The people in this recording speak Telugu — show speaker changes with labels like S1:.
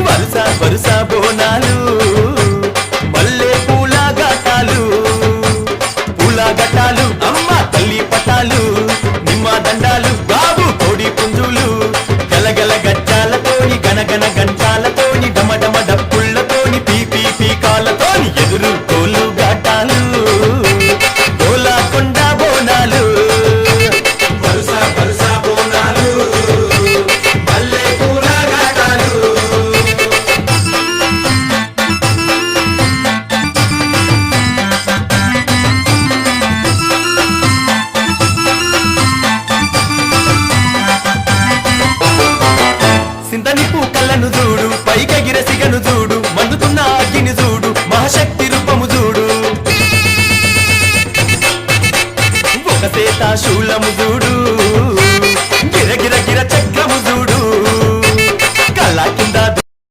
S1: వరుస వరుస బోనాలు మల్లె పూల ఘటాలు పూల ఘటాలు అమ్మ తల్లి పటాలు నిమ్మ దండాలు బాబు కోడి పుంజులు గలగల గజ్జాలతోని గనగన గంటాలతోని డమడమ డప్పుళ్లతోని పీపీ పీకాలతోని ఎదురు కోలు ఘటాలు గోలాకొండ బోనాలు
S2: వరుస వరుస బోనాలు మల్లె పూల ఘటాలు
S1: సింతని పూకళ్ళను చూడు పైకెగిర సిగను చూడు మండుతున్న అగ్గిని చూడు మహాశక్తి